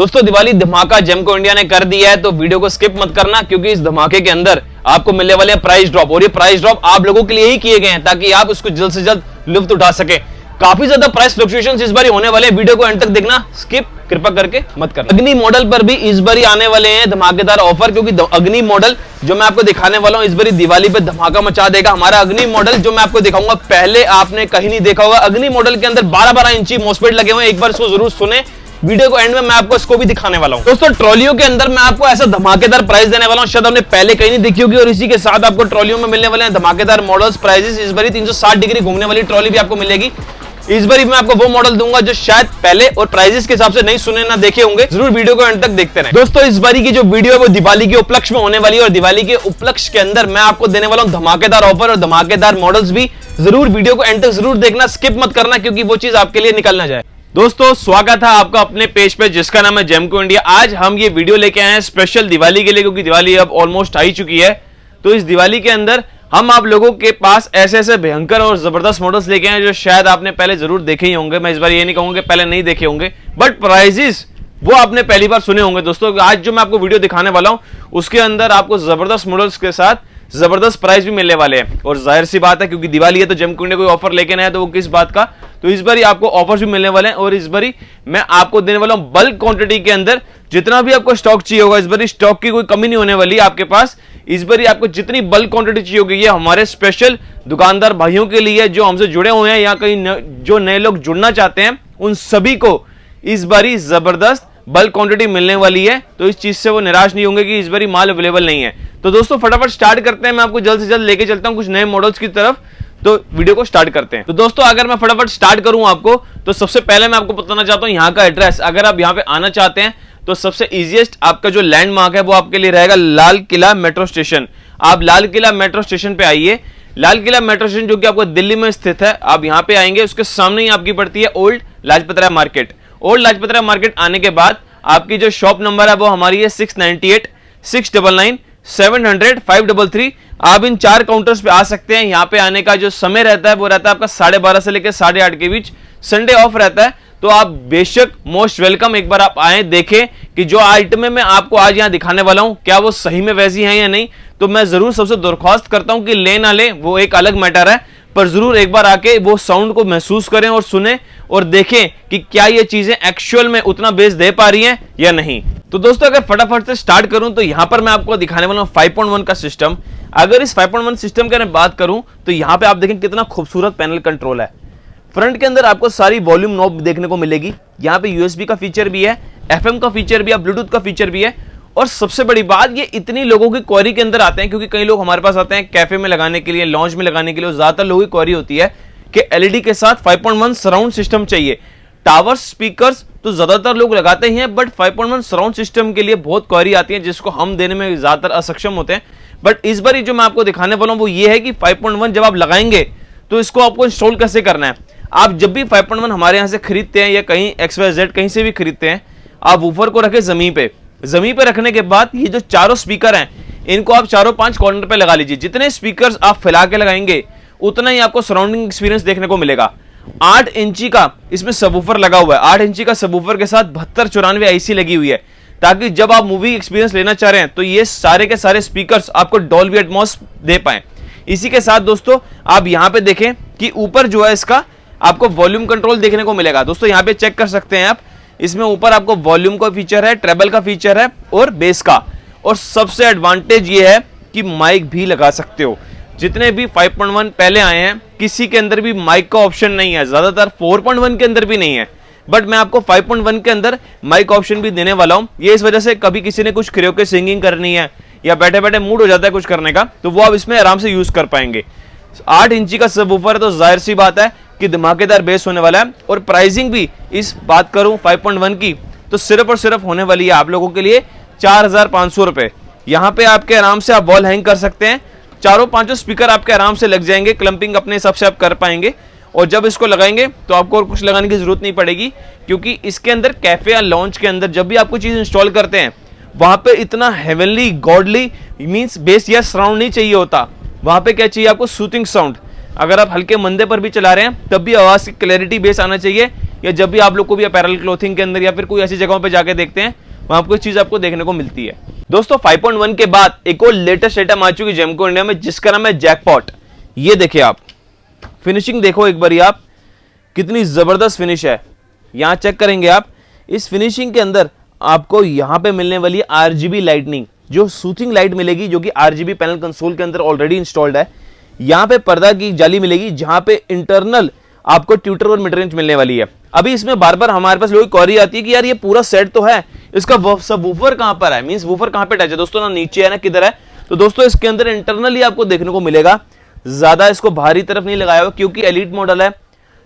दोस्तों दिवाली धमाका जेमको इंडिया ने कर दिया है, तो वीडियो को स्किप मत करना क्योंकि इस धमाके के अंदर आपको मिलने वाले प्राइस ड्रॉप, और ये प्राइस ड्रॉप आप लोगों के लिए ही किए गए हैं ताकि आप उसको जल्द से जल्द लुत्फ उठा सके। काफी ज्यादा प्राइस फ्लक्चुएशंस इस बार होने वाले, वीडियो को एंड तक देखना, स्किप कृपा करके मत करना। अग्नि मॉडल पर भी इस बार आने वाले हैं धमाकेदार ऑफर, क्योंकि अग्नि मॉडल जो मैं आपको दिखाने वाला हूं इस बार दिवाली पे धमाका मचा देगा। हमारा अग्नि मॉडल जो मैं आपको दिखाऊंगा पहले आपने कहीं नहीं देखा होगा। अग्नि मॉडल के अंदर 12-12 इंची मॉसफेट लगे हुए हैं, एक बार इसको जरूर सुने। वीडियो को एंड में मैं आपको इसको भी दिखाने वाला हूं। दोस्तों ट्रॉलियों के अंदर मैं आपको ऐसा धमाकेदार प्राइस देने वाला हूं, शायद आपने पहले कहीं नहीं देखी होगी, और इसी के साथ आपको ट्रॉलियों में मिलने वाले हैं धमाकेदार मॉडल्स प्राइजेस। इस बार 360 डिग्री घूमने वाली ट्रॉली भी आपको मिलेगी। इस बार मैं आपको वो मॉडल दूंगा जो शायद पहले और प्राइजेस के हिसाब से नहीं सुने ना देखे होंगे। जरूर वीडियो को एंड तक देखते रहें। दोस्तों इस बारी की जो वीडियो है वो दिवाली के उपलक्ष्य में होने वाली है, और दिवाली के उपलक्ष्य के अंदर मैं आपको देने वाला हूं धमाकेदार ऑफर और धमाकेदार मॉडल्स भी। जरूर वीडियो को एंड तक जरूर देखना, स्किप मत करना, क्योंकि वो चीज आपके लिए निकल ना जाए। दोस्तों स्वागत है आपका अपने पेज पे जिसका नाम है जेमको इंडिया। आज हम ये वीडियो लेके आए हैं स्पेशल दिवाली के लिए, क्योंकि दिवाली अब ऑलमोस्ट आ ही चुकी है। तो इस दिवाली के अंदर हम आप लोगों के पास ऐसे ऐसे भयंकर और जबरदस्त मॉडल्स लेके आए हैं जो शायद आपने पहले जरूर देखे ही होंगे। मैं इस बार ये नहीं कहूंगा कि पहले नहीं देखे होंगे, बट प्राइजेस वो आपने पहली बार सुने होंगे। दोस्तों आज जो मैं आपको वीडियो दिखाने वाला हूं उसके अंदर आपको जबरदस्त मॉडल्स के साथ जबरदस्त प्राइस भी मिलने वाले हैं। और जाहिर सी बात है क्योंकि दिवाली है तो जेमको इंडिया कोई ऑफर लेके ना है तो वो किस बात का। तो इस बार आपको ऑफर्स भी मिलने वाले हैं, और इस बार मैं आपको देने वाला हूं बल्क क्वांटिटी के अंदर जितना भी आपको स्टॉक चाहिए होगा। इस बार स्टॉक की कोई कमी नहीं होने वाली आपके पास। इस बार आपको जितनी बल्क क्वांटिटी चाहिए होगी ये हमारे स्पेशल दुकानदार भाइयों के लिए जो हमसे जुड़े हुए हैं या कहीं जो नए लोग जुड़ना चाहते हैं उन सभी को इस बारी जबरदस्त बल्क क्वांटिटी मिलने वाली है। तो इस चीज से वो निराश नहीं होंगे कि इस बारी माल अवेलेबल नहीं है। तो दोस्तों फटाफट स्टार्ट करते हैं, मैं आपको जल्द से जल्द लेके चलता हूं कुछ नए मॉडल्स की तरफ। तो वीडियो को स्टार्ट करते हैं। तो दोस्तों अगर मैं फटाफट स्टार्ट करूं आपको, तो सबसे पहले मैं आपको बताना चाहता हूं यहाँ का एड्रेस। अगर आप यहाँ पे आना चाहते हैं तो सबसे इजीएस्ट आपका जो लैंडमार्क है वो आपके लिए रहेगा लाल किला मेट्रो स्टेशन। आप लाल किला मेट्रो स्टेशन पे आइए। लाल किला मेट्रो स्टेशन जो कि आपको दिल्ली में स्थित है, आप यहाँ पे आएंगे, उसके सामने ही आपकी पड़ती है old Lajpat Rai market. Old Lajpat Rai market आने के बाद आपकी जो शॉप नंबर है वो हमारी है 698 699 700 533। आप इन 4 काउंटर्स पे आ सकते हैं। यहाँ पे आने का जो समय रहता है वो रहता है आपका 12:30 से लेकर 8:30 के बीच। संडे ऑफ रहता है, तो आप बेशक मोस्ट वेलकम। एक बार आप आए, देखें कि जो आइटमें मैं आपको आज यहाँ दिखाने वाला हूँ क्या वो सही में वैसी हैं या नहीं। तो मैं जरूर सबसे दरख्वास्त करता हूँ कि ले ना ले वो एक अलग मैटर है, पर जरूर एक बार आके वो साउंड को महसूस करें और सुने और देखें कि क्या ये चीजें एक्चुअल में उतना बेस दे पा रही हैं या नहीं। तो दोस्तों अगर फटाफट से स्टार्ट करूं तो यहां पर मैं आपको दिखाने वाला हूं 5.1 का सिस्टम। अगर इस 5.1 सिस्टम की मैं बात करूं तो यहां पे आप देखें कितना खूबसूरत पैनल कंट्रोल है। फ्रंट के अंदर आपको सारी वॉल्यूम नॉब देखने को मिलेगी। यहाँ पे यूएसबी का फीचर भी है, एफएम का फीचर भी है, ब्लूटूथ का फीचर भी है। और सबसे बड़ी बात ये इतनी लोगों की क्वेरी के अंदर आते हैं, क्योंकि कई लोग हमारे पास आते हैं कैफे में लगाने के लिए, लॉन्च में लगाने के लिए। ज्यादातर लोगों की क्वेरी होती है कि एलईडी के साथ 5.1 सराउंड सिस्टम चाहिए। टावर स्पीकर्स तो ज्यादातर लोग लगाते ही हैं, बट 5.1 सराउंड सिस्टम के लिए बहुत क्वेरी आती है जिसको हम देने में ज्यादातर असक्षम होते हैं। बट इस बार जो मैं आपको दिखाने वाला हूं वो ये है कि 5.1 जब आप लगाएंगे तो इसको आपको इंस्टॉल कैसे करना है। आप जब भी 5.1 हमारे यहां से खरीदते हैं या कहीं XYZ कहीं से भी खरीदते हैं, आप वूफर को रखें जमीन पे रखने के बाद ये जो चारों स्पीकर हैं इनको आप चारों 5 कॉर्नर पे लगा लीजिए। जितने स्पीकर्स आप फैला के लगाएंगे उतना ही आपको सराउंडिंग एक्सपीरियंस देखने को मिलेगा। 8 इंची का इसमें सबवूफर लगा हुआ है। 8 इंची का सबवूफर के साथ 7294 आईसी लगी हुई है, ताकि जब आप मूवी एक्सपीरियंस लेना चाह रहे हैं तो ये सारे के सारे स्पीकर्स आपको डॉल्बी एटमॉस दे पाए। इसी के साथ दोस्तों आप यहां पे देखें कि ऊपर जो है इसका आपको वॉल्यूम कंट्रोल देखने को मिलेगा। दोस्तों यहां पे चेक कर सकते हैं आप, इसमें ऊपर आपको वॉल्यूम का फीचर है, ट्रेबल का फीचर है और बेस का। और सबसे एडवांटेज ये है कि माइक भी लगा सकते हो। जितने भी 5.1 पहले आए हैं किसी के अंदर भी माइक का ऑप्शन नहीं है, ज्यादातर 4.1 के अंदर भी नहीं है, बट मैं आपको 5.1 के अंदर माइक ऑप्शन भी देने वाला हूं। ये इस वजह से कभी किसी ने कुछ करियोके सिंगिंग करनी है या बैठे बैठे मूड हो जाता है कुछ करने का, तो वो आप इसमें आराम से यूज कर पाएंगे। 8 इंची का सबवूफर है तो जाहिर सी बात है कि धमाकेदार बेस होने वाला है। और प्राइसिंग भी इस बात करूं 5.1 की तो सिर्फ और सिर्फ होने वाली है आप लोगों के लिए 4500 रुपए। यहाँ पे आपके आराम से आप वॉल हैंग कर सकते हैं, चारों 5 स्पीकर आपके आराम से लग जाएंगे, क्लंपिंग अपने हिसाब से आप कर पाएंगे। और जब इसको लगाएंगे तो आपको और कुछ लगाने की जरूरत नहीं पड़ेगी, क्योंकि इसके अंदर कैफे या लॉन्च के अंदर जब भी आप कोई चीज इंस्टॉल करते हैं वहां पे इतना हेवनली गॉडली मींस बेस या साउंड नहीं चाहिए होता। वहां पे क्या चाहिए आपको, सूथिंग साउंड। अगर आप हल्के मंदे पर भी चला रहे हैं तब भी आवाज की क्लैरिटी बेस आना चाहिए। या जब भी आप लोग को भी अपैरल क्लोथिंग के अंदर या फिर कोई ऐसी जगहों पे जाके देखते हैं, वहां कोई चीज आपको देखने को मिलती है। दोस्तों 5.1 के बाद एक और लेटेस्ट आइटम आ चुकी है जेमको इंडिया में, जिसका नाम है जैकपॉट। ये देखिए आप, फिनिशिंग देखो एक बार, आप कितनी जबरदस्त फिनिश है। यहां चेक करेंगे आप, इस फिनिशिंग के अंदर आपको यहां पे मिलने वाली आरजीबी लाइटनिंग, जो सूथिंग लाइट मिलेगी, जो कि आरजीबी पैनल कंसोल के अंदर ऑलरेडी इंस्टॉल्ड है। यहां पे पर्दा की जाली मिलेगी, जहां पे इंटरनल आपको ट्यूटर और मिड रेंज मिलने वाली है। अभी इसमें बार बार हमारे पास लोगों की क्वेरी आती है कि यार ये पूरा सेट तो है, इसका सब वूफर कहां पर है, मींस वूफर कहां पे टच है दोस्तों, ना नीचे है ना किधर है। तो दोस्तों इसके अंदर इंटरनली आपको देखने को मिलेगा, ज्यादा इसको बाहरी तरफ नहीं लगाया हुआ, क्योंकि एलीट मॉडल है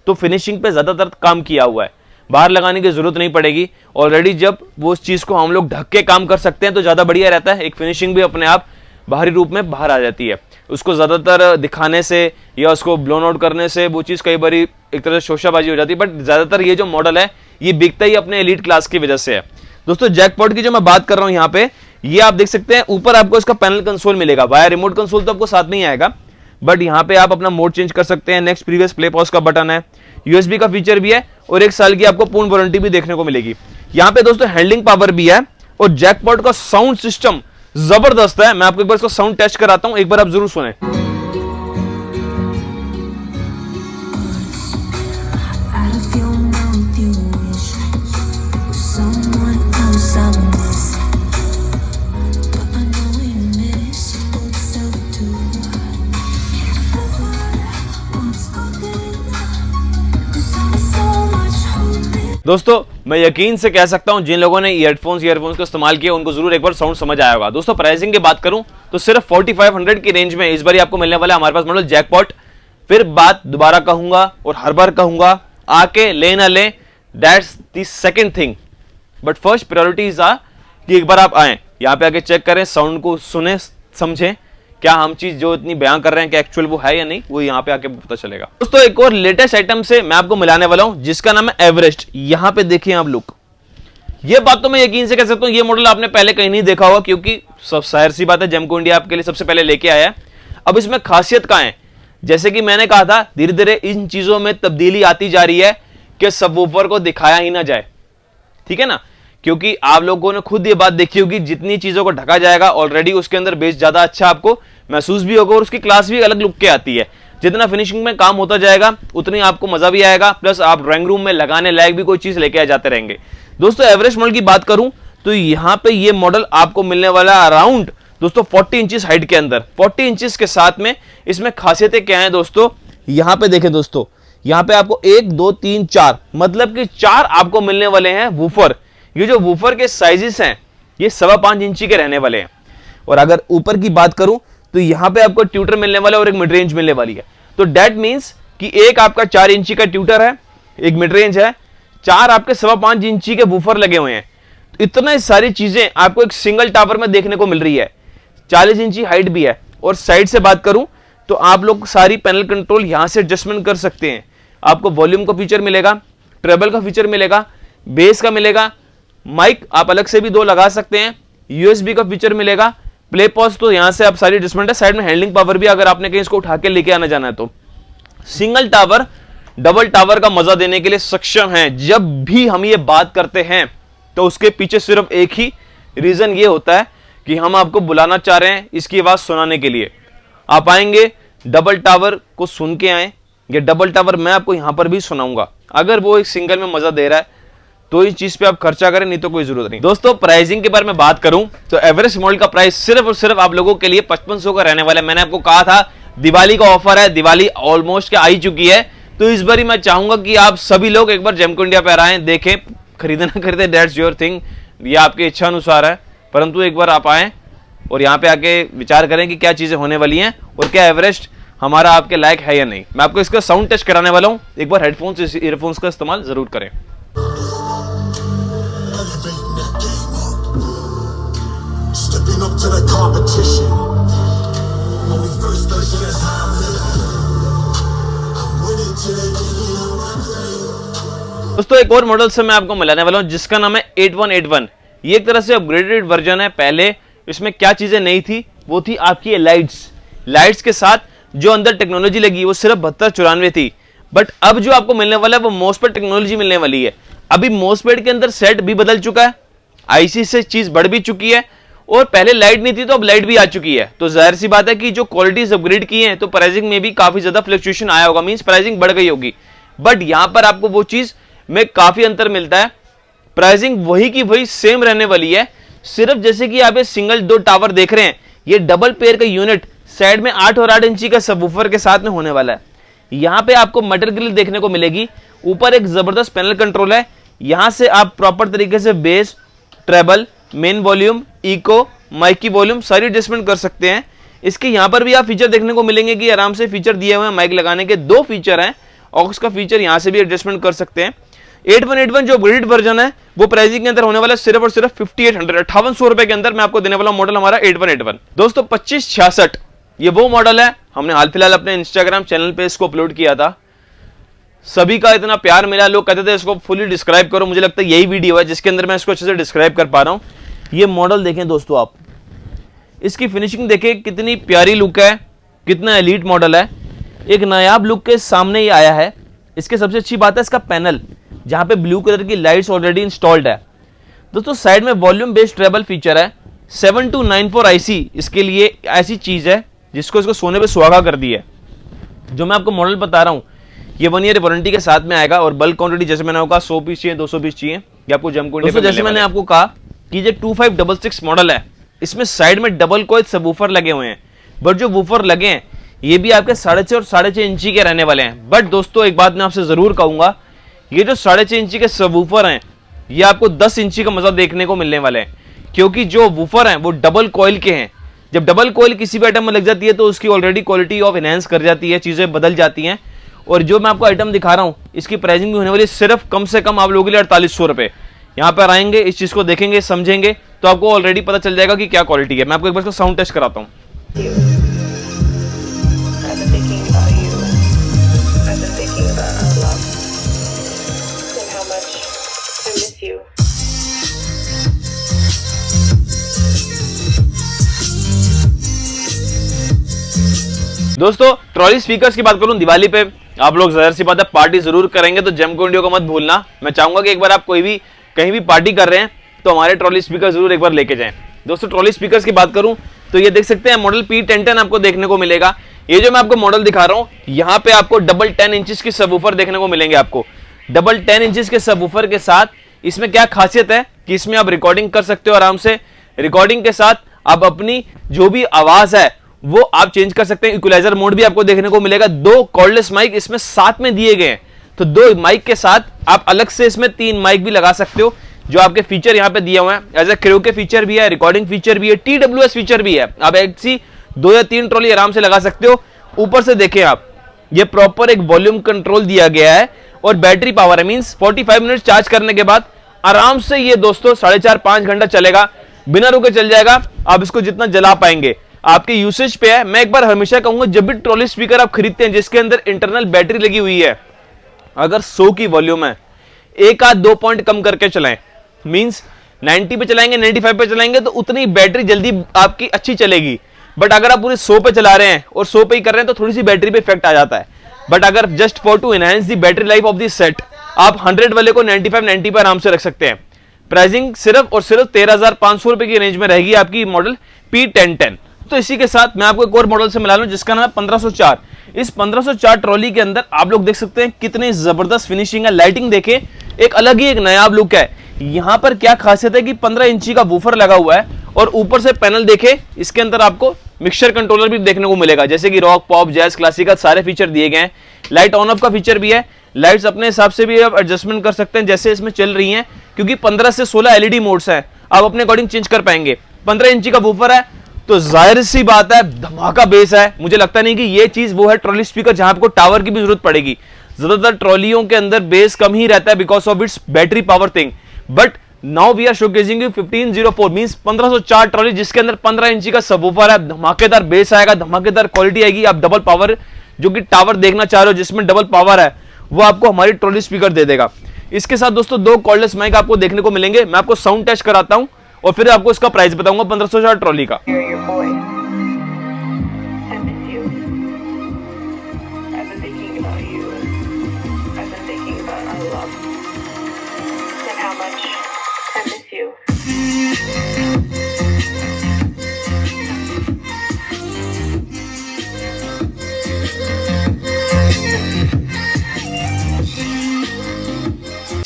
तो फिनिशिंग पे ज्यादातर काम किया हुआ है, बाहर लगाने की जरूरत नहीं पड़ेगी। ऑलरेडी जब वो उस चीज को हम लोग ढक के काम कर सकते हैं तो ज्यादा बढ़िया रहता है, एक फिनिशिंग भी अपने आप बाहरी रूप में बाहर आ जाती है। उसको ज्यादातर दिखाने से या उसको ब्लोन आउट करने से वो चीज कई बार एक तरह से शोशाबाजी हो जाती है, बट ज्यादातर ये जो मॉडल है ये बिकता ही अपने एलीट क्लास की वजह से है। दोस्तों जैकपॉट की जो मैं बात कर रहा हूं यहाँ पे, ये आप देख सकते हैं ऊपर आपको इसका पैनल कंसोल मिलेगा, वाया रिमोट कंसोल तो आपको साथ नहीं आएगा, बट यहाँ पे आप अपना मोड चेंज कर सकते हैं। नेक्स्ट प्रीवियस प्ले पॉज का बटन है, यूएसबी का फीचर भी है और 1 साल की आपको पूर्ण वारंटी भी देखने को मिलेगी। यहाँ पे दोस्तों हैंडलिंग पावर भी है और जैकपॉट का साउंड सिस्टम जबरदस्त है। मैं आपको एक बार इसको साउंड टेस्ट कराता हूं, एक बार आप जरूर सुने। दोस्तों मैं यकीन से कह सकता हूं जिन लोगों ने ईयरफोन्स का इस्तेमाल किया उनको जरूर एक बार साउंड समझ आया होगा। दोस्तों प्राइसिंग की बात करूं तो सिर्फ 4500 की रेंज में इस बार आपको मिलने वाला है हमारे पास मॉडल जैकपॉट। फिर बात दोबारा कहूंगा और हर बार कहूंगा, आके ले ना ले, that's the second thing, but first priorities आ कि एक बार आप आए, यहाँ पे आके चेक करें, साउंड को सुने, समझें क्या हम चीज जो इतनी बयां कर रहे हैं कि एक्चुअल वो है या नहीं, वो यहाँ पे आके पता चलेगा। दोस्तों एक और लेटेस्ट आइटम से मैं आपको मिलाने वाला हूं, जिसका नाम है एवरेस्ट। यहाँ पे देखिए आप लुक, ये बात तो मैं यकीन से कह सकता हूं ये मॉडल आपने पहले कहीं नहीं देखा होगा, क्योंकि सब जाहिर सी बात है जेमको इंडिया आपके लिए सबसे पहले लेके आया है। अब इसमें खासियत क्या है, जैसे कि मैंने कहा था धीरे धीरे इन चीजों में तब्दीली आती जा रही है कि सबवूफर को दिखाया ही ना जाए, ठीक है ना, क्योंकि आप लोगों ने खुद ये बात देखी होगी, जितनी चीजों को ढका जाएगा ऑलरेडी उसके अंदर बेस ज्यादा अच्छा आपको महसूस भी होगा और उसकी क्लास भी अलग लुक के आती है। जितना फिनिशिंग में काम होता जाएगा उतनी आपको मजा भी आएगा, प्लस आप ड्राइंग रूम में लगाने लायक भी कोई चीज लेके आ जाते रहेंगे। दोस्तों एवरेस्ट मॉडल की बात करूं तो यहाँ पे ये मॉडल आपको मिलने वाला अराउंड दोस्तों 40 इंचेस हाइट के अंदर। 40 इंचेस के साथ में इसमें खासियतें क्या है दोस्तों, यहाँ पे देखें दोस्तों, यहाँ पे आपको 1 2 3 4 मतलब कि 4 आपको मिलने वाले हैं वूफर। ये जो वूफर के साइजेस हैं ये 5.25 इंची के रहने वाले हैं। और अगर ऊपर की बात करूं तो यहां पे आपको ट्यूटर मिलने वाला है और एक मिड रेंज मिलने वाली है। तो दैट मींस कि एक आपका 4 इंची का ट्यूटर है, एक मिड रेंज है, 4 आपके 5.25 इंची के वूफर लगे हुए हैं। तो इतना सारी चीजें आपको एक सिंगल टावर में देखने को मिल रही है। 40 इंची हाइट भी है। और साइड से बात करूं तो आप लोग सारी पैनल कंट्रोल यहां से एडजस्टमेंट कर सकते हैं। आपको वॉल्यूम का फीचर मिलेगा, ट्रेबल का फीचर मिलेगा, बेस का मिलेगा, माइक आप अलग से भी 2 लगा सकते हैं, यूएसबी का फीचर मिलेगा, प्ले पॉज तो यहां से आप सारी एडजस्टमेंट है। साइड में हैंडलिंग पावर भी अगर आपने कहीं इसको उठा के लेके आना जाना है तो। सिंगल टावर डबल टावर का मजा देने के लिए सक्षम है। जब भी हम ये बात करते हैं तो उसके पीछे सिर्फ एक ही रीजन ये होता है कि हम आपको बुलाना चाह रहे हैं इसकी आवाज सुनाने के लिए। आप आएंगे डबल टावर को सुन के आए, ये डबल टावर मैं आपको यहां पर भी सुनाऊंगा। अगर वो एक सिंगल में मजा दे रहा है तो इस चीज पे आप खर्चा करें, नहीं तो कोई जरूरत नहीं। दोस्तों प्राइसिंग के बारे में बात करूं तो एवरेस्ट मॉडल का प्राइस सिर्फ और सिर्फ आप लोगों के लिए 5500 का रहने वाला है। मैंने आपको कहा था दिवाली का ऑफर है, दिवाली ऑलमोस्ट क्या आई चुकी है, तो इस बार मैं चाहूंगा कि आप सभी लोग एक बार जेमको इंडिया पे आए, देखें, खरीदे ना खरीदे दैट्स योर थिंग, ये आपकी इच्छा अनुसार है, परंतु एक बार आप आए और यहाँ पे आके विचार करें कि क्या चीजें होने वाली हैं और क्या एवरेस्ट हमारा आपके लायक है या नहीं। मैं आपको इसका साउंड टेस्ट कराने वाला हूँ, एक बार हेडफोन्स ईयरफोन्स का इस्तेमाल जरूर करें। Up to the competition. Only first person that's how I'm living. I'm winning today. दोस्तों एक और मॉडल से मैं आपको मिलाने वाला हूं जिसका नाम है 8181। ये एक तरह से अपग्रेडेड वर्जन है। पहले इसमें क्या चीजें नहीं थी, वो थी आपकी लाइट्स के साथ जो अंदर टेक्नोलॉजी लगी वो सिर्फ 7294 थी, बट अब जो आपको मिलने वाला है वो मोस्पेट टेक्नोलॉजी मिलने वाली है। अभी मोस्पेट के अंदर सेट भी बदल चुका है, आईसी से चीज बढ़ भी चुकी है, और पहले लाइट नहीं थी तो अब लाइट भी आ चुकी है। तो जाहिर सी बात है कि जो क्वालिटीज अपग्रेड की है तो प्राइसिंग में भी काफी ज्यादा फ्लक्चुएशन आया होगा, मींस प्राइसिंग बढ़ गई होगी। बट यहां पर आपको वो चीज में काफी अंतर मिलता है, प्राइसिंग वही की वही सेम रहने वाली है। सिर्फ जैसे कि आप ये सिंगल 2 टावर देख रहे हैं, ये डबल पेयर का यूनिट साइड में 8 और 8 इंची का सबवूफर के साथ में होने वाला है। यहां पे आपको मटर ग्रिल देखने को मिलेगी, ऊपर एक जबरदस्त पैनल कंट्रोल है। यहां से आप प्रॉपर तरीके से bass, treble, main volume, echo, mic की वॉल्यूम सारी एडजस्टमेंट कर सकते हैं। इसके यहां पर भी आप फीचर देखने को मिलेंगे कि आराम से फीचर दिए हुए हैं, माइक लगाने के 2 फीचर हैं, ऑक्स का फीचर यहां से भी एडजस्टमेंट कर सकते हैं। 8181 जो अपग्रेडेड वर्जन है वो प्राइसिंग के अंदर होने वाला सिर्फ और सिर्फ 5800 रुपए के अंदर मैं आपको देने वाला मॉडल हमारा 8181। दोस्तों 2566 ये वो मॉडल है, हमने हाल फिलहाल अपने इंस्टाग्राम चैनल पे इसको अपलोड किया था। सभी का इतना प्यार मिला, लोग कहते थे इसको फुली डिस्क्राइब करो। मुझे लगता है यही वीडियो है जिसके अंदर मैं इसको अच्छे से डिस्क्राइब कर पा रहा हूं। ये मॉडल देखें दोस्तों, आप इसकी फिनिशिंग देखें, कितनी प्यारी लुक है, कितना एलीट मॉडल है, एक नायाब लुक के सामने ये आया है। इसकी सबसे अच्छी बात है इसका पैनल, जहां पे ब्लू कलर की लाइट्स ऑलरेडी इंस्टॉल्ड है। दोस्तों साइड में वॉल्यूम बेस्ड ट्रेबल फीचर है। 7294 IC इसके लिए ऐसी चीज है जिसको इसको सोने पे सुहागा कर दी है। जो मैं आपको मॉडल बता रहा हूं ये 1 ईयर वारंटी के साथ में आएगा, और बल्क क्वांटिटी जैसे मैंने कहा 100 पीस चाहिए, 200 पीस चाहिए, ये आपको जमको इंडिया पे जैसे मैंने आपको कहा कि ये 2566 मॉडल है, इसमें साइड में डबल कॉइल सबवूफर लगे हुए हैं। बट जो वूफर लगे हैं ये भी आपके 6.5 और 6.5 इंची के रहने वाले हैं। बट दोस्तों एक बात मैं आपसे जरूर कहूंगा, ये जो 6.5 इंची के सबवूफर हैं ये आपको 10 इंची का मजा देखने को मिलने वाले हैं, क्योंकि जो वूफर हैं वो डबल कॉइल के हैं। जब डबल कॉइल किसी भी आइटम में लग जाती है तो उसकी ऑलरेडी क्वालिटी ऑफ एनहांस कर जाती है, चीजें बदल जाती हैं। और जो मैं आपको आइटम दिखा रहा हूं इसकी प्राइसिंग भी होने वाली सिर्फ कम से कम आप लोगों के लिए 4800 रुपए। यहाँ पर आएंगे, इस चीज को देखेंगे, समझेंगे तो आपको ऑलरेडी पता चल जाएगा कि क्या क्वालिटी है। मैं आपको एक बार इसका साउंड टेस्ट कराता हूँ। दोस्तों ट्रॉली स्पीकर्स की बात करूं, दिवाली पे आप लोग जाहिर सी बात है पार्टी जरूर करेंगे, तो जेमको इंडिया को मत भूलना। मैं चाहूंगा कि एक बार आप कोई भी कहीं भी पार्टी कर रहे हैं तो हमारे ट्रॉली स्पीकर जरूर एक बार लेके जाएं। दोस्तों ट्रॉली स्पीकर्स की बात करूं तो ये देख सकते हैं मॉडल P1010 आपको देखने को मिलेगा। ये जो मैं आपको मॉडल दिखा रहा हूं यहाँ पे आपको डबल 10 इंचेस के सबवूफर देखने को मिलेंगे। आपको डबल 10 इंचेस के सबवूफर के साथ इसमें क्या खासियत है कि इसमें आप रिकॉर्डिंग कर सकते हो आराम से। रिकॉर्डिंग के साथ आप अपनी जो भी आवाज है वो आप चेंज कर सकते हैं। इक्वलाइजर मोड भी आपको देखने को मिलेगा। 2 कॉर्डलेस माइक इसमें साथ में दिए गए हैं, तो 2 माइक के साथ आप अलग से इसमें 3 माइक भी लगा सकते हो। जो आपके फीचर यहाँ पे दिए हुए हैं एज ए क्रू के फीचर भी है, रिकॉर्डिंग फीचर भी है, TWS फीचर भी है। आप ऐसी 2 या 3 ट्रॉली आराम से लगा सकते हो। ऊपर से देखें आप, ये प्रॉपर एक वॉल्यूम कंट्रोल दिया गया है, और बैटरी पावर है, मींस 45 मिनट चार्ज करने के बाद आराम से ये दोस्तों 4.5-5 घंटा चलेगा, बिना रुके चल जाएगा। आप इसको जितना जला पाएंगे आपके यूसेज पे है। मैं एक बार हमेशा कहूंगा जब भी ट्रॉली स्पीकर आप खरीदते हैं जिसके अंदर इंटरनल बैटरी लगी हुई है, अगर 100 की वॉल्यूम है, 1 आध 2 पॉइंट कम करके चलाएं, मींस 90 पे चलाएंगे, 95 पे चलाएंगे तो उतनी बैटरी जल्दी आपकी अच्छी चलेगी। बट अगर आप पूरे 100 पे चला रहे हैं और 100 पे ही कर रहे हैं तो थोड़ी सी बैटरी पे इफेक्ट आ जाता है। बट अगर just for to enhance the battery life of this set आप 100 वाले को 95-90 पे आराम से रख सकते हैं। प्राइसिंग सिर्फ और सिर्फ 13,500 रुपए की रेंज में रहेगी आपकी मॉडल P1010। तो इसी के साथ मैं आपको एक और मॉडल से मिला लूं जिसका नाम है 1504। इस 1504 ट्रॉली के अंदर आप लोग देख सकते हैं कितनी जबरदस्त फिनिशिंग है। लाइटिंग देखें, एक अलग ही एक नायाब लुक है। यहां पर क्या खासियत है कि 15 इंची का वूफर लगा हुआ है, और ऊपर से पैनल देखे इसके अंदर आपको मिक्सचर कंट्रोलर भी देखने को मिलेगा, जैसे कि रॉक, पॉप, जैज, क्लासिकल सारे फीचर दिए गए हैं। लाइट ऑन ऑफ का फीचर भी है। लाइट्स अपने हिसाब से भी आप एडजस्टमेंट कर सकते हैं जैसे इसमें चल रही हैं, क्योंकि 15 से 16 LED मोड्स हैं, आप अपने अकॉर्डिंग चेंज कर पाएंगे। 15 इंची का वूफर है तो जाहिर सी बात है धमाका बेस है। मुझे लगता नहीं कि ये चीज वो है ट्रॉली स्पीकर जहां आपको टावर की भी जरूरत पड़ेगी। ज्यादातर ट्रॉलियों के अंदर बेस कम ही रहता है because of its battery power thing. But now we are showcasing you 1504 means 1504 trolley जिसके अंदर 15 इंची का सबवूफर है। धमाकेदार बेस आएगा, धमाकेदार क्वालिटी आएगी। आप डबल पावर जो कि टावर देखना चाह रहे हो जिसमें डबल पावर है वो आपको हमारी ट्रॉली स्पीकर दे देगा। इसके साथ दोस्तों 2 कॉर्डलेस माइक आपको देखने को मिलेंगे। मैं आपको साउंड टेस्ट कराता हूं और फिर आपको इसका प्राइस बताऊंगा 1504 ट्रॉली का।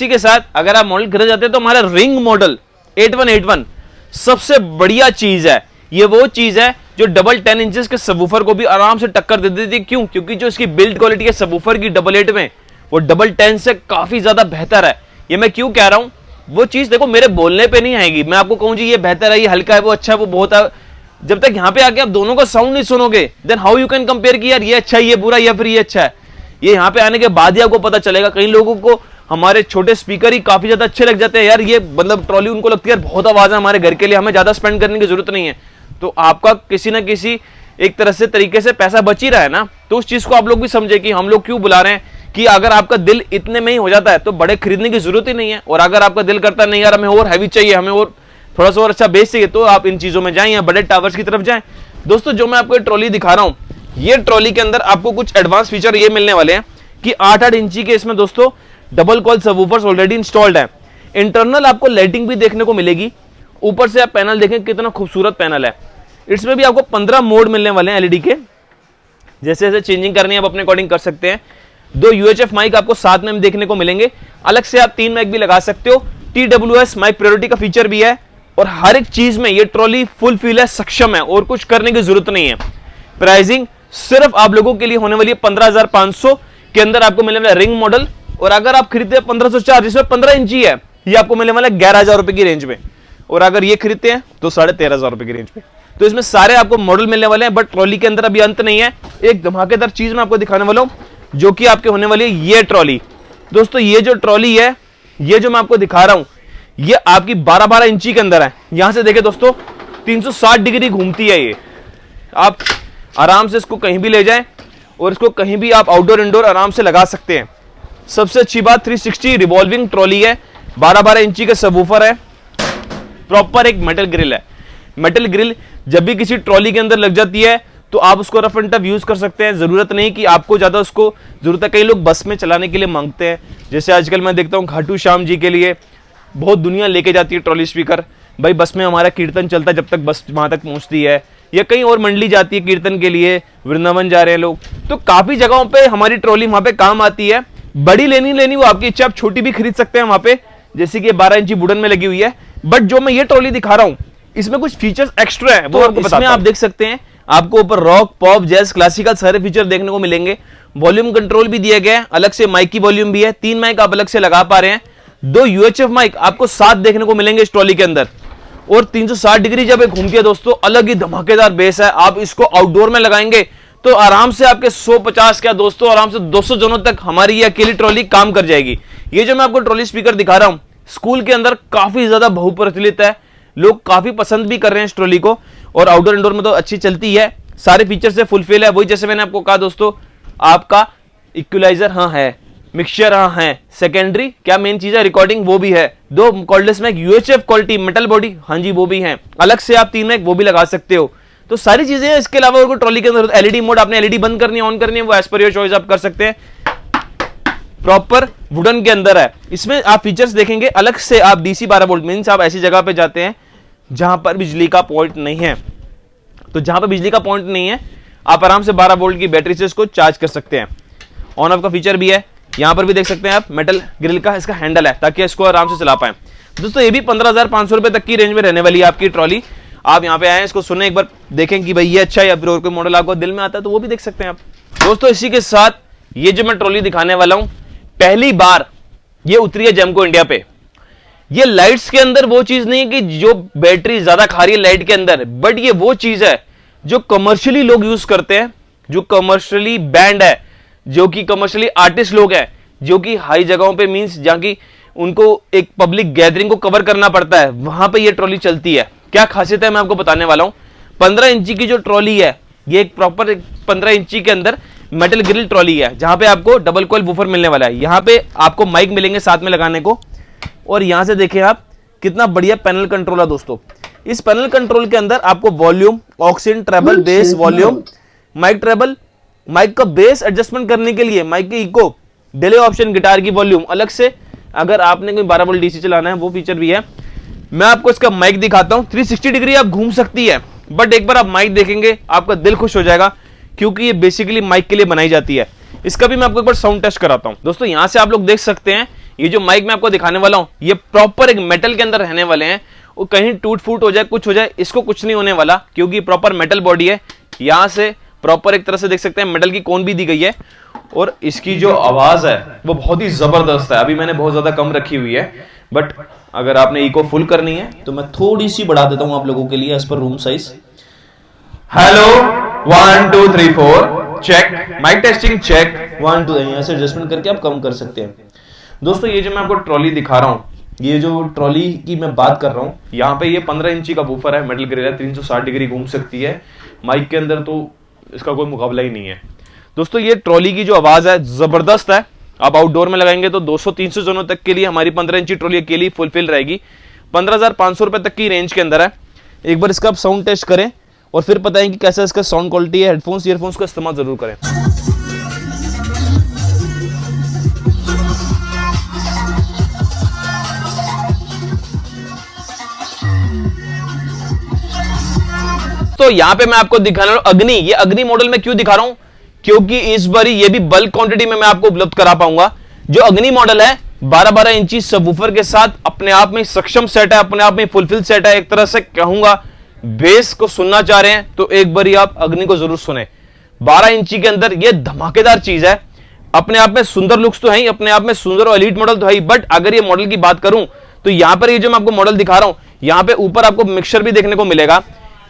इसी के साथ अगर आप मॉडल खरीदना चाहते हैं तो हमारा रिंग मॉडल 8181 सबसे बढ़िया चीज है। ये वो चीज है जो डबल 10 इंचेस के सबवूफर को भी आराम से टक्कर दे देती है। क्यों? क्योंकि जो इसकी बिल्ड क्वालिटी है सबवूफर की डबल 8 में, वो डबल 10 से काफी ज्यादा बेहतर है। ये मैं क्यों कह रहा हूं? वो चीज देखो मेरे बोलने पे नहीं आएगी, मैं आपको कहूं जी ये बेहतर है, ये हल्का है, वो अच्छा है, वो बहुत है। जब तक यहां पे आके आप दोनों का साउंड नहीं सुनोगे, then how you can compare कि यार ये अच्छा है, ये बुरा, या फिर ये अच्छा है। ये यहाँ पे आने के बाद ही आपको पता चलेगा। कई लोगों को हमारे छोटे स्पीकर ही काफी ज्यादा अच्छे लग जाते हैं, यार ये मतलब ट्रॉली उनको लगती है यार बहुत आवाज है हमारे घर के लिए, हमें ज्यादा स्पेंड करने की जरूरत नहीं है। तो आपका किसी ना किसी एक तरह से तरीके से पैसा बच ही रहा है ना। तो उस चीज को आप लोग भी समझे कि हम लोग क्यों बुला रहे हैं, कि अगर आपका दिल इतने में ही हो जाता है तो बड़े खरीदने की जरूरत ही नहीं है। और अगर आपका दिल करता नहीं यार हमें और हैवी चाहिए, हमें और थोड़ा सा और अच्छा बेस चाहिए, तो आप इन चीजों में जाएं या बड़े टावर्स की तरफ जाएं। दोस्तों जो मैं आपको ट्रॉली दिखा रहा हूं, ये ट्रॉली के अंदर आपको कुछ एडवांस फीचर ये मिलने वाले हैं कि 8-8 इंची के इसमें दोस्तों double coil subwoofers already installed है। इंटरनल आपको लाइटिंग भी देखने को मिलेगी। ऊपर से आप पैनल देखें कितना खूबसूरत पैनल है। इसमें भी आपको 15 मोड मिलने वाले हैं एलईडी के, जैसे जैसे चेंजिंग करनी है आप अपने अकॉर्डिंग कर सकते हैं। 2 UHF माइक आपको साथ में देखने को मिलेंगे। अलग से आप 3 माइक भी लगा सकते हो। TWS माइक प्रायोरिटी का फीचर भी है। और हर एक चीज में ये ट्रॉली फुल फील है, सक्षम है, और कुछ करने की जरूरत नहीं है। प्राइसिंग सिर्फ आप लोगों के लिए होने वाली है 15,500 के अंदर आपको मिलने वाला रिंग मॉडल। और अगर आप खरीदते हैं 1504 जिसमें 15 इंची है, ये आपको मिलने वाला है 11,000 रुपए की रेंज में। और अगर ये खरीदते हैं तो 13,500 रुपए की रेंज में। तो इसमें सारे आपको मॉडल मिलने वाले हैं। बट ट्रॉली के अंदर अभी अंत नहीं है, एक धमाकेदार चीज मैं आपको दिखाने वाला हूं जो कि आपके होने वाली है ये ट्रॉली। दोस्तों ये जो ट्रॉली है, ये जो मैं आपको दिखा रहा हूं, ये आपकी 12-12 इंची के अंदर है। यहां से देखें दोस्तों 360 डिग्री घूमती है ये। आप आराम से इसको कहीं भी ले जाएं और इसको कहीं भी आप आउटडोर इंडोर आराम से लगा सकते हैं। सबसे अच्छी बात 360 रिवॉल्विंग ट्रॉली है, 12-12 इंची के सबवूफर है, प्रॉपर एक मेटल ग्रिल है। मेटल ग्रिल जब भी किसी ट्रॉली के अंदर लग जाती है तो आप उसको रफ एंड टफ यूज कर सकते हैं। जरूरत नहीं कि आपको ज्यादा उसको जरूरत है। कई लोग बस में चलाने के लिए मांगते हैं, जैसे आजकल मैं देखता हूँ खाटू श्याम जी के लिए बहुत दुनिया लेके जाती है ट्रॉली स्पीकर। भाई बस में हमारा कीर्तन चलता है जब तक बस वहां तक पहुंचती है, या कहीं और मंडली जाती है कीर्तन के लिए, वृंदावन जा रहे हैं लोग, तो काफी जगहों पे हमारी ट्रॉली वहां पे काम आती है। बड़ी लेनी वो आपकी इच्छा, आप छोटी भी खरीद सकते हैं वहां पे, जैसे कि 12 इंची वुडन में लगी हुई है। बट जो मैं ये ट्रॉली दिखा रहा हूं इसमें कुछ फीचर्स एक्स्ट्रा है, वो आपको इसमें आप देख सकते हैं। आपको ऊपर रॉक, पॉप, जैज, क्लासिकल सारे फीचर देखने को मिलेंगे। वॉल्यूम कंट्रोल भी दिया गया है, अलग से माइक की वॉल्यूम भी है, 3 माइक आप अलग से लगा पा रहे हैं। 2 UHF माइक आपको साथ देखने को मिलेंगे इस ट्रॉली के अंदर। और 360 डिग्री जब एक घूमती है दोस्तों, अलग ही धमाकेदार बेस है। आप इसको आउटडोर में लगाएंगे तो आराम से आपके 150 क्या दोस्तों आराम से 200 जनों तक हमारी ये अकेली ट्रॉली काम कर जाएगी। ये जो मैं आपको ट्रॉली स्पीकर दिखा रहा हूं, स्कूल के अंदर काफी ज्यादा बहुप्रचलित है, लोग काफी पसंद भी कर रहे हैं इस ट्रॉली को। और आउटडोर इंडोर में तो अच्छी चलती है, सारे फीचर से फुलफिल है। वही जैसे मैंने आपको कहा दोस्तों, आपका इक्वलाइजर हाँ है, मिक्सचर हाँ है, सेकेंडरी क्या मेन चीज है रिकॉर्डिंग वो भी है, 2 cordless mic UHF quality metal body हाँ जी वो भी है, अलग से आप 3 माइक वो भी लगा सकते हो। तो सारी चीजें हैं। इसके अलावा ट्रॉली के अंदर एलईडी मोड, आपने एलईडी बंद करनी है ऑन करनी है, वो एज पर योर चॉइस आप कर सकते हैं। प्रॉपर वुडन के अंदर है। इसमें आप फीचर्स देखेंगे अलग से, आप DC 12 वोल्ट मींस आप ऐसी जगह पे जाते हैं जहां पर बिजली का पॉइंट नहीं है, तो जहां पर बिजली का पॉइंट नहीं है आप आराम से 12 वोल्ट की बैटरी से इसको चार्ज कर सकते हैं। ऑन ऑफ का फीचर भी है, यहां पर भी देख सकते हैं आप मेटल ग्रिल का इसका हैंडल है ताकि इसको आराम से चला पाए। दोस्तों ये भी 15,500 रुपए तक की रेंज में रहने वाली है आपकी ट्रॉली। आप यहाँ पे आए, इसको सुने, एक बार देखें कि भाई ये अच्छा है या फिर और कोई मॉडल आपको दिल में आता है तो वो भी देख सकते हैं आप। दोस्तों इसी के साथ ये जो मैं ट्रॉली दिखाने वाला हूं, पहली बार ये उतरी है जेमको इंडिया पे। ये लाइट्स के अंदर वो चीज नहीं है कि जो बैटरी ज्यादा खा रही है लाइट के अंदर, बट ये वो चीज है जो कमर्शियली लोग यूज करते हैं, जो कमर्शियली बैंड है, जो कि कमर्शियली आर्टिस्ट लोग हैं, जो कि हाई जगहों पे मींस जहां की उनको एक पब्लिक गैदरिंग को कवर करना पड़ता है, वहां पे ये ट्रॉली चलती है। क्या खासियत है मैं आपको बताने वाला हूं। 15 इंची की जो ट्रॉली है, ये एक प्रॉपर 15 इंची के अंदर मेटल ग्रिल ट्रॉली है, जहां पे आपको डबल कॉइल वूफर मिलने वाला है। यहां पे आपको माइक मिलेंगे साथ में लगाने को। और यहां से देखें आप कितना बढ़िया पैनल कंट्रोल है दोस्तों। इस पैनल कंट्रोल के अंदर आपको volume, aux in, treble, bass, volume, mic treble, mic का बेस एडजस्टमेंट करने के लिए, माइक के इको, डिले ऑप्शन, गिटार की वॉल्यूम अलग से, अगर आपने कोई 12 वोल्ट DC चलाना है वो फीचर भी है। मैं आपको इसका माइक दिखाता हूं, 360 डिग्री आप घूम सकती है, बट एक बार आप माइक देखेंगे आपका दिल खुश हो जाएगा, क्योंकि ये बेसिकली माइक के लिए बनाई जाती है। इसका भी मैं आपको एक बार साउंड टेस्ट कराता हूं। दोस्तों यहां से आप लोग देख सकते हैं ये जो माइक मैं आपको दिखाने वाला हूं ये प्रॉपर एक मेटल के अंदर रहने वाले हैं, वो कहीं टूट फूट हो जाए कुछ हो जाए इसको कुछ नहीं होने वाला, क्योंकि प्रॉपर मेटल बॉडी है। यहां से प्रॉपर एक तरह से देख सकते हैं मेटल की कोन भी दी गई है, और इसकी जो आवाज है वो बहुत ही जबरदस्त है। अभी मैंने बहुत ज्यादा कम रखी हुई है, बट अगर आपने इको फुल करनी है तो मैं थोड़ी सी बढ़ा देता हूं आप लोगों के लिए as per room size. Hello 1 2 3 4 check, mic testing check 1 2, यहां से एडजस्टमेंट करके आप कम कर सकते हैं। दोस्तों ये जो मैं आपको ट्रॉली दिखा रहा हूं, ये जो ट्रॉली की मैं बात कर रहा हूं, यहाँ पे ये 15 इंची का वूफर है, मेटल ग्रिल है, 360 डिग्री घूम सकती है। माइक के अंदर तो इसका कोई मुकाबला ही नहीं है। दोस्तों ये ट्रॉली की जो आवाज है जबरदस्त है। आप आउटडोर में लगाएंगे तो 200-300 जनों तक के लिए हमारी 15 इंची ट्रॉली अकेली फुलफिल रहेगी। 15,500 रुपए तक की रेंज के अंदर है। एक बार इसका आप साउंड टेस्ट करें और फिर बताएं कि कैसा इसका साउंड क्वालिटी है। हेडफोन्स ईयरफोन्स का इस्तेमाल जरूर करें। तो यहां पे मैं आपको दिखा रहा हूं अग्नि। ये अग्नि मॉडल में क्यों दिखा रहा हूं, क्योंकि इस बार ये भी बल्क क्वांटिटी में मैं आपको उपलब्ध करा पाऊंगा। जो अग्नि मॉडल है 12-12 इंची सबवूफर के साथ अपने आप में सक्षम सेट है, अपने आप में फुलफिल सेट है। एक तरह से कहूंगा बेस को सुनना चाह रहे हैं तो एक बार आप अग्नि को जरूर सुने। 12 इंची के अंदर ये धमाकेदार चीज है। अपने आप में सुंदर लुक्स तो है ही, अपने आप में सुंदर और एलीट मॉडल तो है ही, बट अगर ये मॉडल की बात करूं तो यहां पर ये जो मैं आपको मॉडल दिखा रहा हूं, यहां पे ऊपर आपको मिक्सर भी देखने को मिलेगा।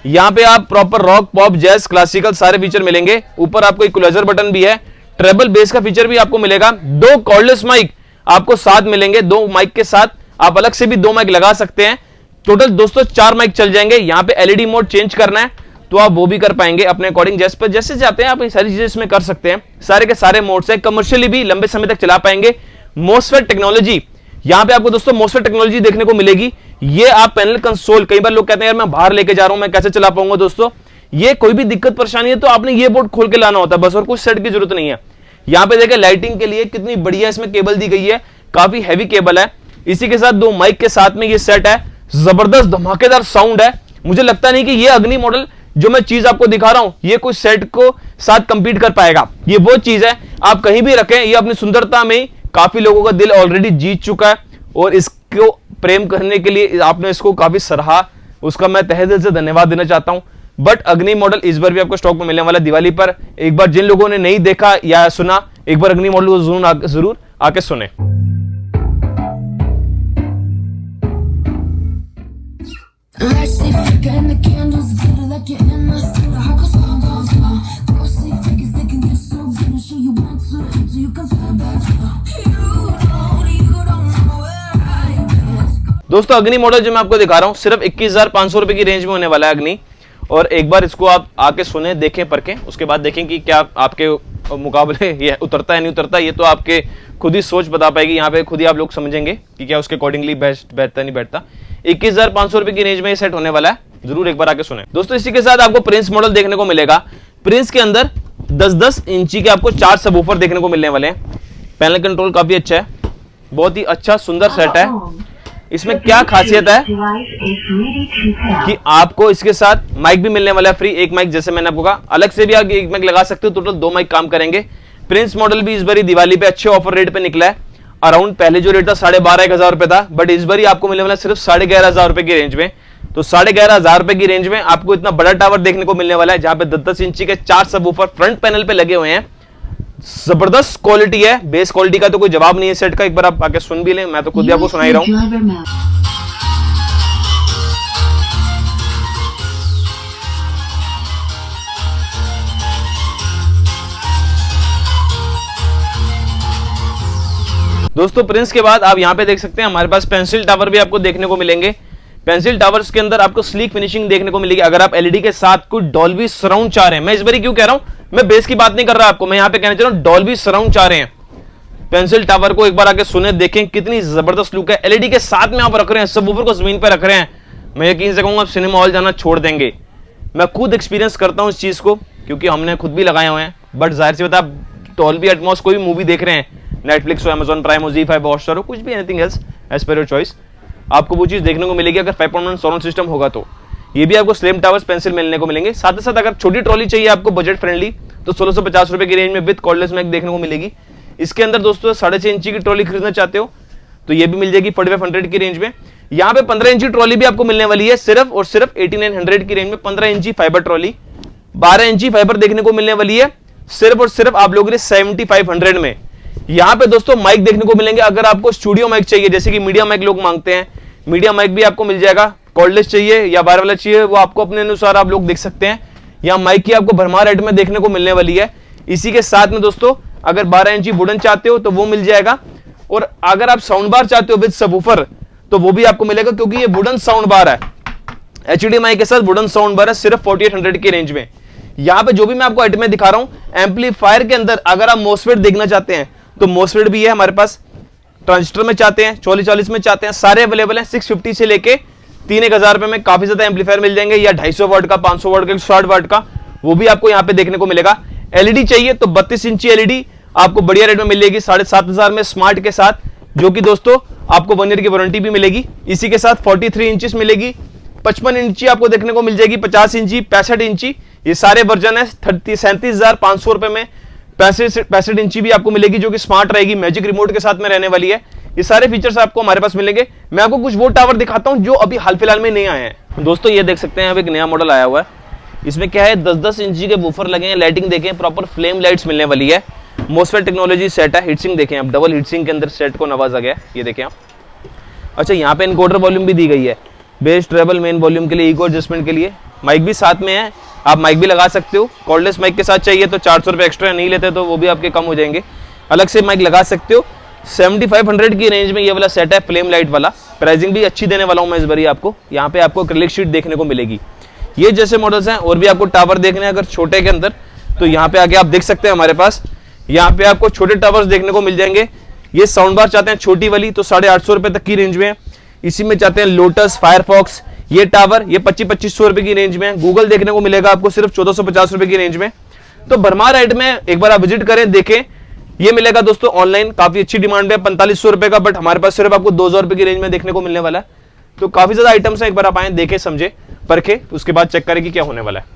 यहां पे आप proper rock pop jazz classical सारे फीचर मिलेंगे। ऊपर आपको इक्वलाइजर बटन भी है, ट्रेबल बेस का फीचर भी आपको मिलेगा। 2 कॉर्डलेस माइक आपको साथ मिलेंगे। 2 माइक के साथ आप अलग से भी 2 माइक लगा सकते हैं। टोटल दोस्तों 4 माइक चल जाएंगे। यहां पे एलईडी मोड चेंज करना है तो आप वो भी कर पाएंगे अपने अकॉर्डिंग, जैसे चाहते हैं आप ये सारी चीजें इसमें कर सकते हैं। सारे के सारे मोड्स है, कमर्शियली भी लंबे समय तक चला पाएंगे। मोसफेट टेक्नोलॉजी यहां पे आपको दोस्तों मोसफेट टेक्नोलॉजी देखने को मिलेगी। ये आप पैनल कंसोल, कई बार लोग कहते हैं यार मैं बाहर लेके जा रहा हूं मैं कैसे चला पाऊंगा। दोस्तों ये कोई भी दिक्कत परेशानी है तो आपने ये बोर्ड खोल के लाना होता है बस, और कुछ सेट की जरूरत नहीं है। यहां पे देखिए लाइटिंग के लिए कितनी बढ़िया इसमें केबल दी गई है, काफी हैवी केबल है। इसी के साथ 2 माइक के साथ में ये सेट है। जबरदस्त धमाकेदार साउंड है। मुझे लगता नहीं कि ये अग्नि मॉडल जो मैं चीज आपको दिखा रहा हूं ये कुछ सेट को साथ कंपीट कर पाएगा। ये वो चीज है आप कहीं भी रखें, ये अपनी सुंदरता में काफी लोगों का दिल ऑलरेडी जीत चुका है, और इसको प्रेम करने के लिए आपने इसको काफी सराहा, उसका मैं तहे दिल से धन्यवाद देना चाहता हूं। बट अग्नि मॉडल इस बार भी आपको स्टॉक में मिलने वाला दिवाली पर। एक बार जिन लोगों ने नहीं देखा या सुना, एक बार अग्नि मॉडल को जरूर आके सुने। दोस्तों अग्नि मॉडल जो मैं आपको दिखा रहा हूं सिर्फ 21,500 रुपए की रेंज में होने वाला है अग्नि। और एक बार इसको आप आके सुने, देखें, परखें, उसके बाद देखें कि क्या आपके मुकाबले ये उतरता है नहीं उतरता। ये तो आपके खुद ही सोच बता पाएगी। यहाँ पे खुद ही आप लोग समझेंगे कि क्या उसके अकॉर्डिंगली बेस्ट बैठता नहीं बैठता। 21,500 रुपए की रेंज में ये सेट होने वाला है, जरूर एक बार आके सुने। दोस्तों इसी के साथ आपको प्रिंस मॉडल देखने को मिलेगा। प्रिंस के अंदर 10-10 इंची के आपको 4 सबवूफर देखने को मिलने वाले हैं। पैनल कंट्रोल काफी अच्छा है, बहुत ही अच्छा सुंदर सेट है। इसमें क्या खासियत है कि आपको इसके साथ माइक भी मिलने वाला है फ्री। एक माइक जैसे मैंने आपको कहा, अलग से भी आप एक माइक लगा सकते हो, टोटल 2 माइक काम करेंगे। प्रिंस मॉडल भी इस बारी दिवाली पे अच्छे ऑफर रेट पे निकला है। अराउंड पहले जो रेट था 12,500 रुपए था, बट इस बारी आपको मिलने वाला सिर्फ 11,500 रुपए की रेंज में। तो 11,500 रुपए की रेंज में आपको इतना बड़ा टावर देखने को मिलने वाला है, जहां पे 10-10 इंची के 4 सबवूफर फ्रंट पैनल पे लगे हुए हैं। जबरदस्त क्वालिटी है, बेस क्वालिटी का तो कोई जवाब नहीं है सेट का। एक बार आप आके सुन भी लें, मैं तो खुद ही आपको सुना ही रहा हूं। दोस्तों प्रिंस के बाद आप यहां पे देख सकते हैं हमारे पास पेंसिल टावर भी आपको देखने को मिलेंगे। पेंसिल टावर्स के अंदर आपको स्लीक फिनिशिंग देखने को मिलेगी। अगर आप एलईडी के साथ कुछ डॉल्बी सराउंड चाह रहे हैं, मैं इस बारी क्यों कह रहा हूं, मैं बेस की बात नहीं कर रहा आपको, मैं यहां पे कहना चाह रहा हूं डॉल्बी सराउंड चाह रहे हैं, पेंसिल टावर को एक बार आके सुने, देखें कितनी जबरदस्त लुक है। एलईडी के साथ में आप रख रहे हैं, सबवूफर को जमीन पर रख रहे हैं, मैं यकीन से कहूंगा आप सिनेमा हॉल जाना छोड़ देंगे। मैं खुद एक्सपीरियंस करता हूं इस चीज को, क्योंकि हमने खुद भी लगाए हुए हैं। बट जाहिर सी बात है, आप डॉल्बी एटमॉस कोई भी मूवी देख रहे हैं, नेटफ्लिक्स हो, अमेजॉन प्राइम हो, ZEE5 हॉटस्टार हो, कुछ भी anything else as per your choice, आपको वो चीज देखने को मिलेगी। अगर 5.1 साउंड सिस्टम होगा तो ये भी आपको स्लिम टावर्स पेंसिल मिलने को मिलेंगे। साथ ही साथ अगर छोटी ट्रॉली चाहिए आपको बजट फ्रेंडली, तो 1650 रुपए की रेंज में विद कॉर्डलेस माइक देखने को मिलेगी। इसके अंदर दोस्तों 6.5 इंची की ट्रॉली खरीदना चाहते हो तो ये भी मिल जाएगी 4500 की रेंज में। यहाँ पे 15 इंची ट्रॉली भी आपको मिलने वाली है सिर्फ और सिर्फ 8900 की रेंज में। 15 इंची फाइबर ट्रॉली, 12 इंची फाइबर देखने को मिलने वाली है सिर्फ और सिर्फ आप लोगों के 7500 में। यहाँ पे दोस्तों माइक देखने को मिलेंगे, अगर आपको स्टूडियो माइक चाहिए जैसे कि मीडिया माइक लोग मांगते हैं, मीडिया माइक भी आपको मिल जाएगा। कॉर्डलेस चाहिए या वायर वाला चाहिए वो आपको अपने अनुसार आप लोग देख सकते हैं। यहाँ माइक की आपको भरमार रेट में देखने को मिलने वाली है। इसी के साथ में दोस्तों अगर 12 इंची वुडन चाहते हो तो वो मिल जाएगा, और अगर आप साउंड बार चाहते हो विद सबवूफर तो वो भी आपको मिलेगा, क्योंकि ये वुडन साउंड बार है, HDMI के साथ वुडन साउंड बार है सिर्फ 4800 की रेंज में। यहाँ पे जो भी मैं आपको आइटमें दिखा रहा हूं, एम्पलीफायर के अंदर अगर आप मोसफेट देखना चाहते हैं तो मोसफेट भी है हमारे पास, ट्रांजिस्टर में चाहते हैं 4440 में चाहते हैं, सारे अवेलेबल हैं। 650 से लेके 3000 रुपए में काफी ज्यादा एम्पलीफायर मिल जाएंगे, या 250 वाट का, 500 वाट का, 160 वाट का, वो भी आपको यहाँ पे देखने को मिलेगा। एलईडी चाहिए तो 32 इंची एलईडी आपको बढ़िया रेट में मिलेगी 7500 में स्मार्ट के साथ, जो कि दोस्तों आपको 1 ईयर की वारंटी भी मिलेगी। इसी के साथ 43 इंचेस मिलेगी, 55 इंची आपको देखने को मिल जाएगी, 50 इंची, 65 इंची, ये सारे वर्जन है। 37,500 रुपए में 65 इंची भी आपको मिलेगी, जो कि स्मार्ट रहेगी, मैजिक रिमोट के साथ में रहने वाली है। ये सारे फीचर्स आपको हमारे पास मिलेंगे। मैं आपको कुछ वो टावर दिखाता हूं जो अभी हाल फिलहाल में नए आए हैं। दोस्तों ये देख सकते हैं, अब एक नया मॉडल आया हुआ है, इसमें क्या है 10-10 इंची के वूफर लगे हैं, लाइटिंग देखें, प्रॉपर फ्लेम लाइट्स मिलने वाली है, मोसफेट टेक्नोलॉजी सेट है। हीटसिंक देखें आप, डबल हीटसिंक के अंदर सेट को नवाजा गया है, ये देखें आप। अच्छा यहाँ पे इनकोडर वॉल्यूम भी दी गई है, बेस ट्रेबल मेन वॉल्यूम के लिए, इको एडजस्टमेंट के लिए। माइक भी साथ में है, आप माइक भी लगा सकते हो। कॉर्डलेस माइक के साथ चाहिए तो 400 रुपये एक्स्ट्रा, नहीं लेते तो वो भी आपके कम हो जाएंगे, अलग से माइक लगा सकते हो। 7500 की रेंज में ये वाला सेट है, फ्लेम लाइट वाला। प्राइसिंग भी अच्छी देने वाला हूँ मैं इस बार आपको। यहाँ पे आपको एक्रिलिक शीट देखने को मिलेगी। ये जैसे मॉडल्स हैं, और भी आपको टावर देखने हैं अगर छोटे के अंदर, तो यहाँ पे आके आप देख सकते हैं हमारे पास। यहाँ पे आपको छोटे टावर्स देखने को मिल जाएंगे। ये साउंड बार चाहते हैं छोटी वाली तो 850 रुपए तक की रेंज में है। इसी में चाहते हैं लोटस, फायरफॉक्स, ये टावर ये 2500 रुपए की रेंज में है। गूगल देखने को मिलेगा आपको सिर्फ 1450 रुपए की रेंज में। तो भरमार रेट में एक बार आप विजिट करें, देखें। ये मिलेगा दोस्तों ऑनलाइन, काफी अच्छी डिमांड है 4500 रुपए का, बट हमारे पास सिर्फ आपको 2000 रुपए की रेंज में देखने को मिलने वाला है। तो काफी ज्यादा आइटम्स है, एक बार आप आए, देखें, समझे, परखे, उसके बाद चेक करें कि क्या होने वाला है।